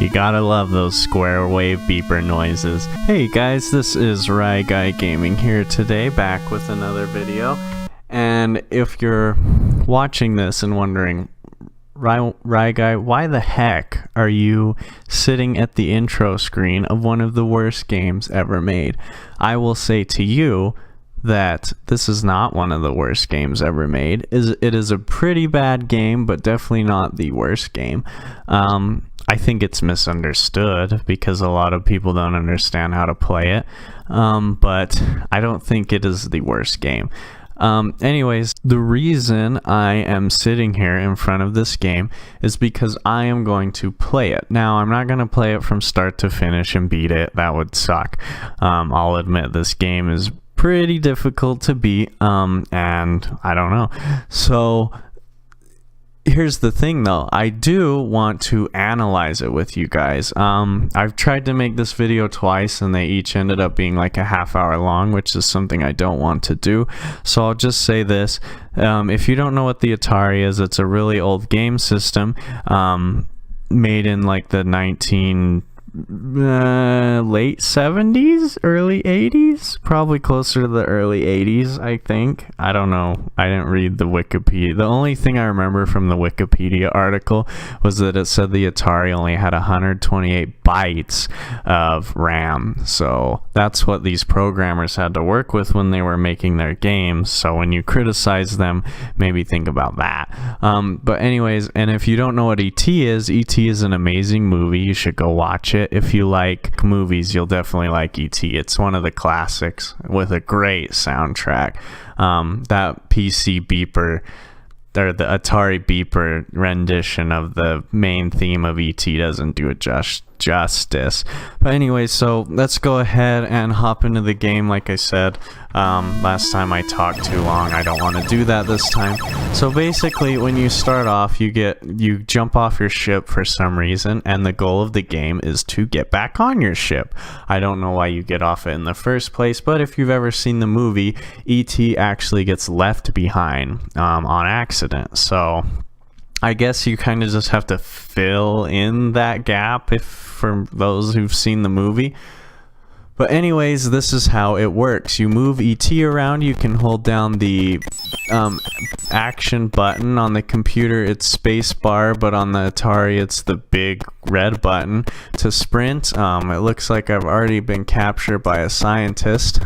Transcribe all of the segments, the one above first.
You gotta love those square wave beeper noises. Hey guys, this is RyGuyGaming here today, back with another video. And if you're watching this and wondering, RyGuy, why the heck are you sitting at the intro screen of one of the worst games ever made? I will say to you that this is not one of the worst games ever made. It is a pretty bad game, but definitely not the worst game. I think it's misunderstood because a lot of people don't understand how to play it, but I don't think it is the worst game. Anyways, the reason I am sitting here in front of this game is because I am going to play it. Now, I'm not going to play it from start to finish and beat it. That would suck. I'll admit this game is pretty difficult to beat, and I don't know. So here's the thing though, I do want to analyze it with you guys. I've tried to make this video twice and they each ended up being like a half-hour long, which is something I don't want to do. So I'll just say this, if you don't know what the Atari is, it's a really old game system, made in like the late 70s, early 80s, probably closer to the early 80s, I think. I don't know, I didn't read the Wikipedia. The only thing I remember from the Wikipedia article was that it said the Atari only had 128 bytes of RAM, so that's what these programmers had to work with when they were making their games. So when you criticize them, maybe think about that. But anyways, and if you don't know what E.T. is an amazing movie. You should go watch it. If you like movies, you'll definitely like E.T. It's one of the classics with a great soundtrack. That PC beeper, or the Atari beeper rendition of the main theme of E.T. doesn't do it justice. But anyway, so let's go ahead and hop into the game. Like I said last time, I talked too long. I don't want to do that this time. So basically, when you start off, you jump off your ship for some reason, and the goal of the game is to get back on your ship. I don't know why you get off it in the first place, but if you've ever seen the movie, E.T. actually gets left behind on accident. So I guess you kind of just have to fill in that gap for those who've seen the movie. But anyways, this is how it works. You move E.T. around. You can hold down the action button. On the computer, it's space bar, but on the Atari, it's the big red button to sprint. It looks like I've already been captured by a scientist.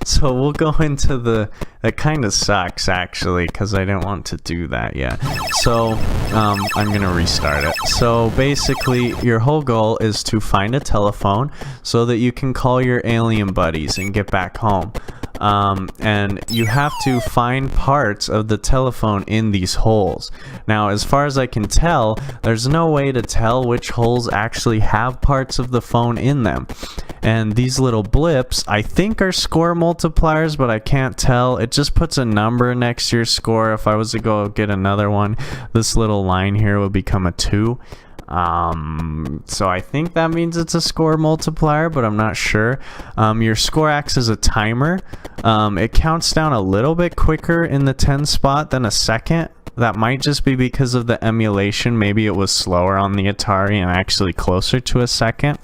So we'll go into that kind of sucks, actually, because I didn't want to do that yet. So I'm going to restart it. So basically, your whole goal is to find a telephone so that you can call your alien buddies and get back home. And you have to find parts of the telephone in these holes. Now, as far as I can tell, there's no way to tell which holes actually have parts of the phone in them. And these little blips, I think, are score multipliers, but I can't tell. It just puts a number next to your score. If I was to go get another one, this little line here would become a 2. So I think that means it's a score multiplier, but I'm not sure. Your score acts as a timer. It counts down a little bit quicker in the 10 spot than a second. That might just be because of the emulation. Maybe it was slower on the Atari and actually closer to a second.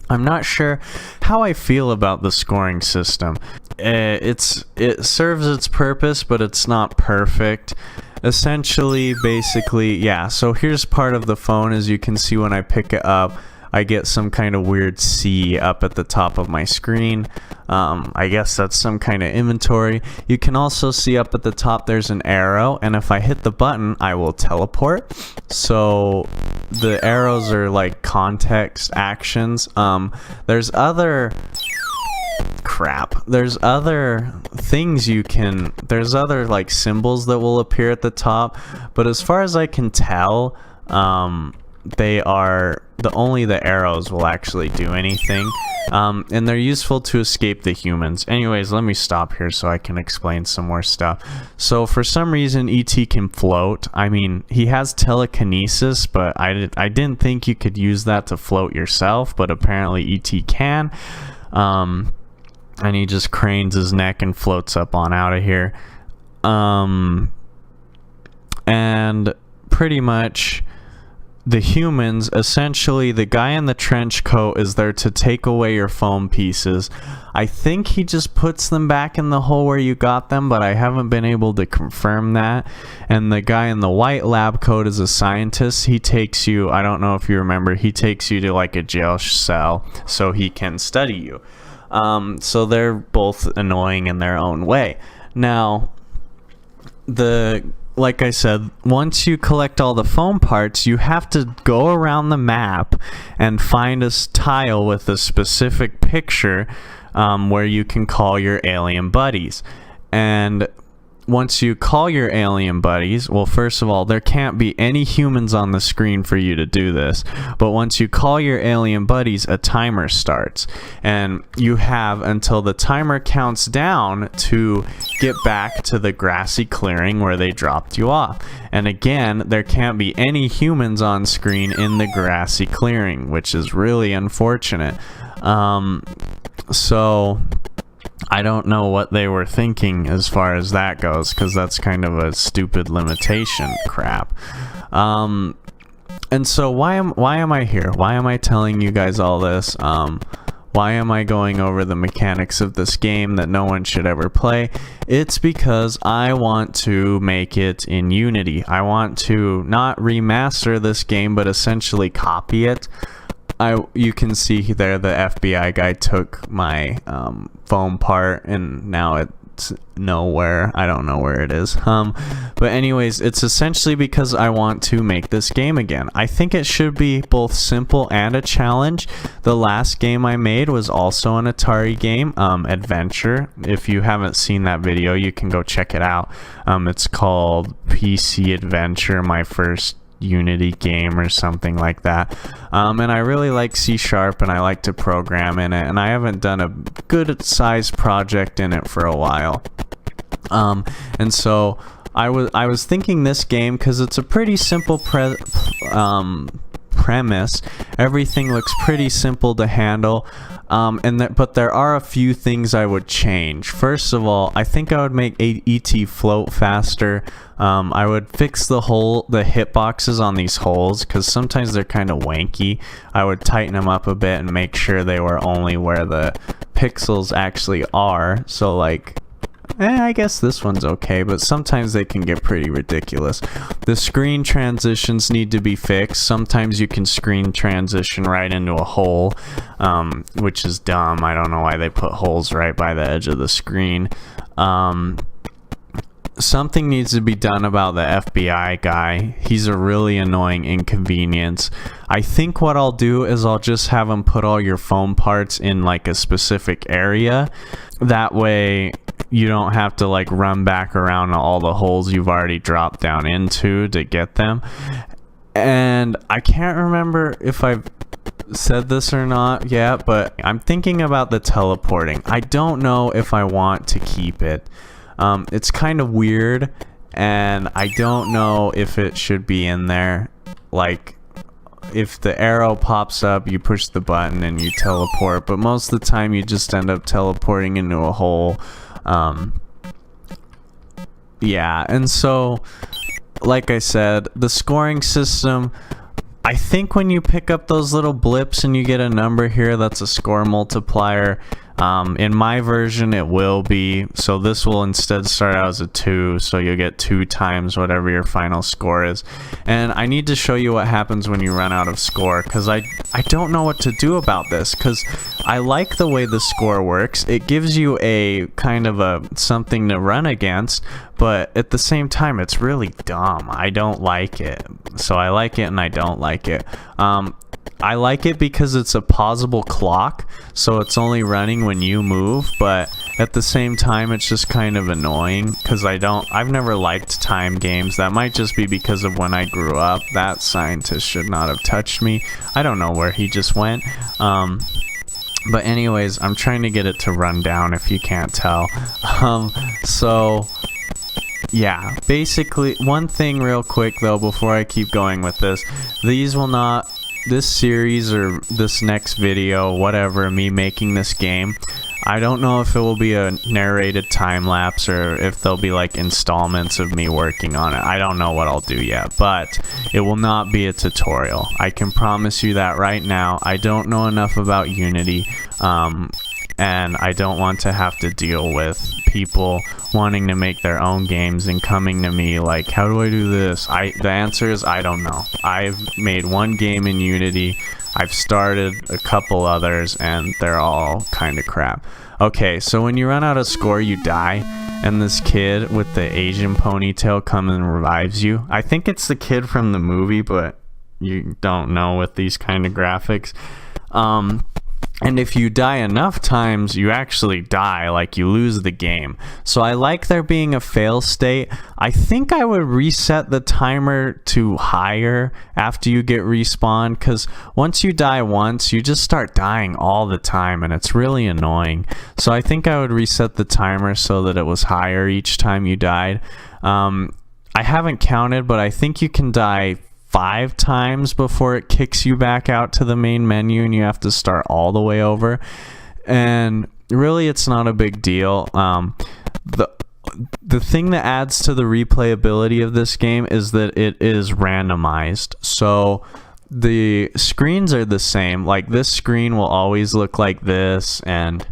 I'm not sure how I feel about the scoring system. It serves its purpose, but it's not perfect. Essentially, basically, yeah, so here's part of the phone. As you can see, when I pick it up, I get some kind of weird C up at the top of my screen. I guess that's some kind of inventory. You can also see up at the top there's an arrow, and if I hit the button, I will teleport. So the arrows are like context actions. There's other things there's other like symbols that will appear at the top, but as far as I can tell, only the arrows will actually do anything, and they're useful to escape the humans. Anyways, let me stop here so I can explain some more stuff. So for some reason, E.T. can float. I mean, he has telekinesis, but I didn't think you could use that to float yourself, but apparently E.T. can. And he just cranes his neck and floats up on out of here. And pretty much the humans, essentially the guy in the trench coat is there to take away your foam pieces. I think he just puts them back in the hole where you got them, but I haven't been able to confirm that. And the guy in the white lab coat is a scientist. He takes you, I don't know if you remember, he takes you to like a jail cell so he can study you. So they're both annoying in their own way. Now, like I said, once you collect all the foam parts, you have to go around the map and find a tile with a specific picture where you can call your alien buddies. And once you call your alien buddies, well, first of all, there can't be any humans on the screen for you to do this. But once you call your alien buddies, a timer starts. And you have until the timer counts down to get back to the grassy clearing where they dropped you off. And again, there can't be any humans on screen in the grassy clearing, which is really unfortunate. So I don't know what they were thinking as far as that goes, because that's kind of a stupid limitation crap. And so why am I here? Why am I telling you guys all this? Why am I going over the mechanics of this game that no one should ever play? It's because I want to make it in Unity. I want to not remaster this game, but essentially copy it. You can see there the FBI guy took my foam part, and now it's nowhere. I don't know where it is. But anyways, it's essentially because I want to make this game again. I think it should be both simple and a challenge. The last game I made was also an Atari game, Adventure. If you haven't seen that video, you can go check it out. It's called PC Adventure, my first Unity game or something like that. And I really like C# and I like to program in it, and I haven't done a good sized project in it for a while. And so I was thinking this game, because it's a pretty simple premise. Everything looks pretty simple to handle. But there are a few things I would change. First of all, I think I would make ET float faster. I would fix the hitboxes on these holes, because sometimes they're kind of wanky. I would tighten them up a bit and make sure they were only where the pixels actually are. So like, I guess this one's okay, but sometimes they can get pretty ridiculous. The screen transitions need to be fixed. Sometimes you can screen transition right into a hole, which is dumb. I don't know why they put holes right by the edge of the screen. Something needs to be done about the FBI guy. He's a really annoying inconvenience. I think what I'll do is I'll just have him put all your foam parts in like a specific area. That way you don't have to like run back around all the holes you've already dropped down into to get them. And I can't remember if I've said this or not yet, but I'm thinking about the teleporting. I don't know if I want to keep it. It's kind of weird, and I don't know if it should be in there. Like, if the arrow pops up, you push the button and you teleport, but most of the time you just end up teleporting into a hole. Yeah, and so, like I said, the scoring system, I think when you pick up those little blips and you get a number here, that's a score multiplier. In my version it will be, so this will instead start out as a 2, so you'll get 2 times whatever your final score is. And I need to show you what happens when you run out of score, because I don't know what to do about this, because I like the way the score works. It gives you a kind of a something to run against, but at the same time it's really dumb. I don't like it. So I like it and I don't like it. I like it because it's a pausable clock, so it's only running when you move, but at the same time it's just kind of annoying, because I've never liked time games. That might just be because of when I grew up. That scientist should not have touched me. I don't know where he just went. But anyways, I'm trying to get it to run down, if you can't tell. So yeah, basically, one thing real quick though before I keep going with this, this series or this next video, whatever, me making this game, I don't know if it will be a narrated time lapse or if there'll be like installments of me working on it. I don't know what I'll do yet, but it will not be a tutorial. I can promise you that right now. I don't know enough about Unity, and I don't want to have to deal with people wanting to make their own games and coming to me like, how do I do this? The answer is I don't know. I've made one game in Unity. I've started a couple others and they're all kind of crap. Okay, so when you run out of score, you die, and this kid with the Asian ponytail comes and revives you. I think it's the kid from the movie, but you don't know with these kind of graphics. And if you die enough times, you actually die, like you lose the game. So I like there being a fail state. I think I would reset the timer to higher after you get respawned, because once you die once, you just start dying all the time, and it's really annoying. So I think I would reset the timer so that it was higher each time you died. I haven't counted, but I think you can die 5 times before it kicks you back out to the main menu and you have to start all the way over. And really, it's not a big deal. The thing that adds to the replayability of this game is that it is randomized. So the screens are the same. Like, this screen will always look like this, and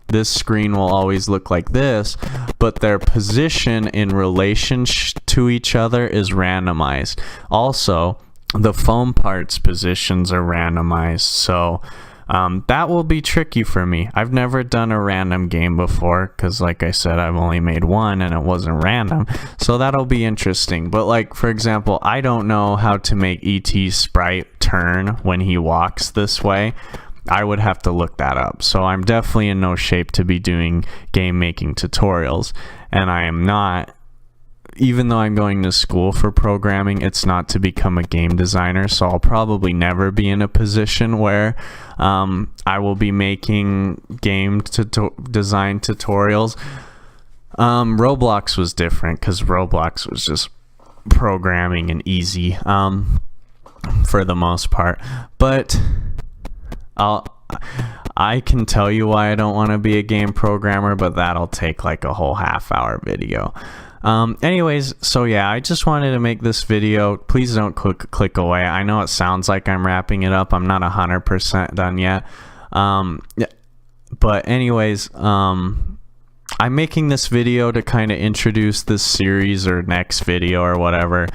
this screen will always look like this, but their position in relation to each other is randomized. Also, the foam parts positions are randomized, so that will be tricky for me. I've never done a random game before because, like I said, I've only made one and it wasn't random, so that'll be interesting. But, like, for example, I don't know how to make E.T.'s sprite turn when he walks this way. I would have to look that up. So I'm definitely in no shape to be doing game making tutorials, and I am not, even though I'm going to school for programming, it's not to become a game designer. So I'll probably never be in a position where I will be making game design tutorials. Roblox was different because Roblox was just programming and easy for the most part, but I can tell you why I don't want to be a game programmer, but that'll take like a whole half-hour video. Anyways, so yeah, I just wanted to make this video. Please don't click away. I know it sounds like I'm wrapping it up. I'm not 100% done yet. But anyways, I'm making this video to kind of introduce this series or next video or whatever.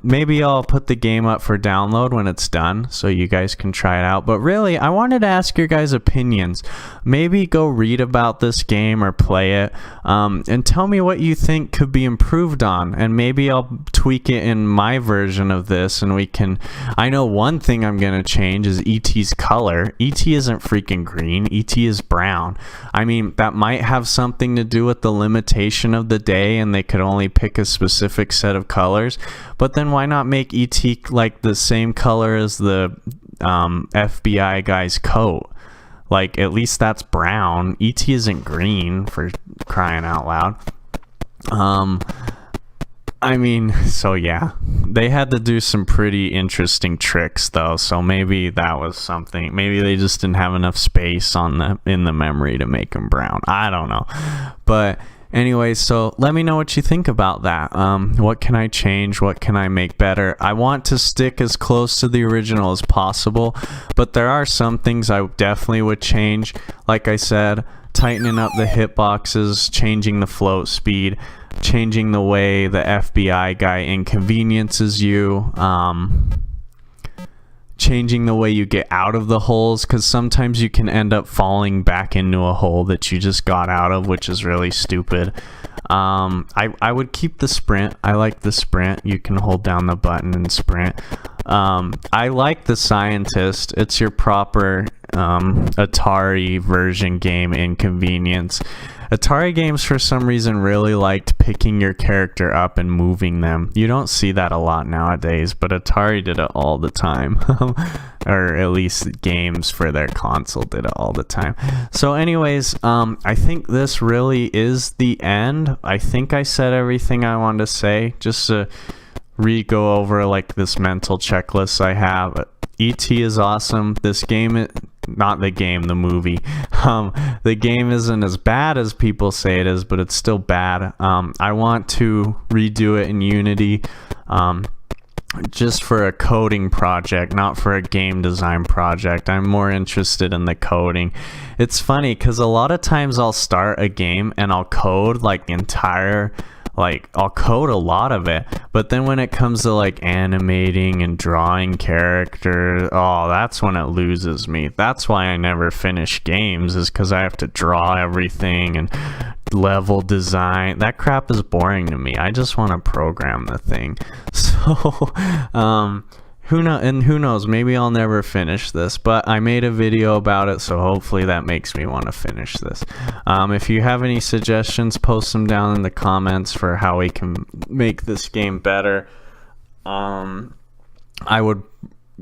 Maybe I'll put the game up for download when it's done so you guys can try it out. But really, I wanted to ask your guys' opinions. Maybe go read about this game or play it, and tell me what you think could be improved on, and maybe I'll tweak it in my version of this, and we can... I know one thing I'm gonna change is E.T.'s color. E.T. isn't freaking green. E.T. is brown. I mean, that might have something to do with the limitation of the day and they could only pick a specific set of colors, but then why not make E.T. like the same color as the FBI guy's coat? Like, at least that's brown. E.T. isn't green, for crying out loud. I mean, so yeah, they had to do some pretty interesting tricks though, so maybe that was something. Maybe they just didn't have enough space in the memory to make them brown. I don't know. But anyway, so let me know what you think about that. What can I change? What can I make better? I want to stick as close to the original as possible, but there are some things I definitely would change. Like I said, tightening up the hitboxes, changing the float speed, changing the way the FBI guy inconveniences you, changing the way you get out of the holes, because sometimes you can end up falling back into a hole that you just got out of, which is really stupid. I would keep the sprint. I like the sprint. You can hold down the button and sprint. I like the scientist. It's your proper Atari version game inconvenience. Atari games for some reason really liked picking your character up and moving them. You don't see that a lot nowadays, but Atari did it all the time. Or at least games for their console did it all the time. So anyways, I think this really is the end. I think I said everything I wanted to say. Just to go over like this mental checklist I have. E.T. is awesome. This game not the game, the movie. The game isn't as bad as people say it is, but it's still bad. I want to redo it in Unity, just for a coding project, not for a game design project. I'm more interested in the coding. It's funny because a lot of times I'll start a game and I'll code like the entire, like I'll code a lot of it, but then when it comes to like animating and drawing characters, oh, that's when it loses me. That's why I never finish games, is because I have to draw everything and level design. That crap is boring to me. I just want to program the thing. So who knows, maybe I'll never finish this, but I made a video about it, so hopefully that makes me want to finish this. If you have any suggestions, post them down in the comments for how we can make this game better. I would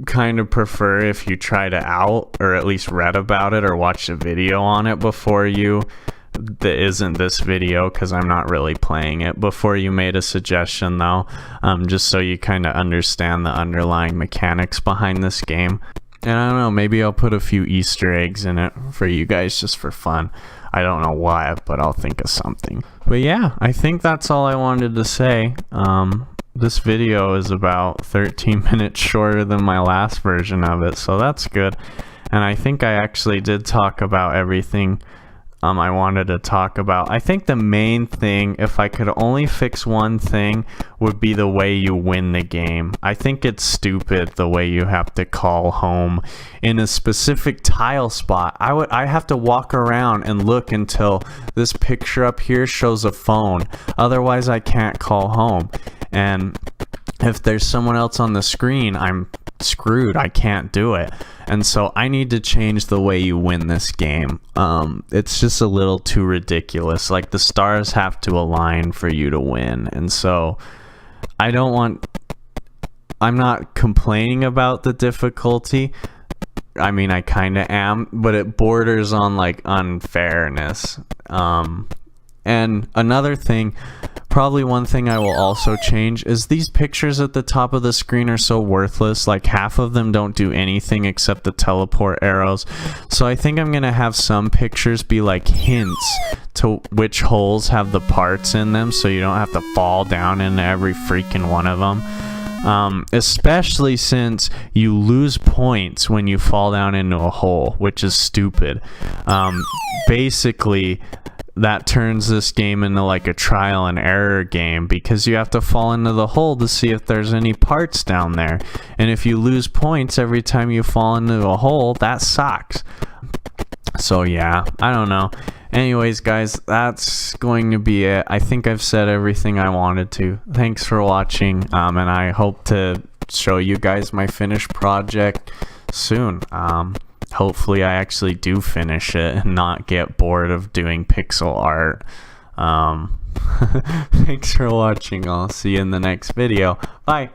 kind of prefer if you tried it out, or at least read about it or watched a video on it before you, that isn't this video, because I'm not really playing it, before you made a suggestion though, just so you kind of understand the underlying mechanics behind this game. And I don't know, maybe I'll put a few Easter eggs in it for you guys just for fun. I don't know why, but I'll think of something. But yeah, I think that's all I wanted to say. This video is about 13 minutes shorter than my last version of it, so that's good. And I think I actually did talk about everything I wanted to talk about. I think the main thing, if I could only fix one thing, would be the way you win the game. I think it's stupid the way you have to call home in a specific tile spot. I have to walk around and look until this picture up here shows a phone. Otherwise I can't call home. And if there's someone else on the screen, I'm screwed. I can't do it. And so I need to change the way you win this game. It's just a little too ridiculous. Like, the stars have to align for you to win. And so I'm not complaining about the difficulty. I mean, I kind of am, but it borders on like unfairness. And another thing, probably one thing I will also change, is these pictures at the top of the screen are so worthless. Like, half of them don't do anything except the teleport arrows. So I think I'm gonna have some pictures be like hints to which holes have the parts in them, so you don't have to fall down into every freaking one of them. Especially since you lose points when you fall down into a hole, which is stupid. Basically, that turns this game into like a trial and error game, because you have to fall into the hole to see if there's any parts down there. And if you lose points every time you fall into a hole, that sucks. So yeah, I don't know. Anyways, guys, that's going to be it. I think I've said everything I wanted to. Thanks for watching, and I hope to show you guys my finished project soon. Hopefully I actually do finish it and not get bored of doing pixel art. Thanks for watching. I'll see you in the next video. Bye.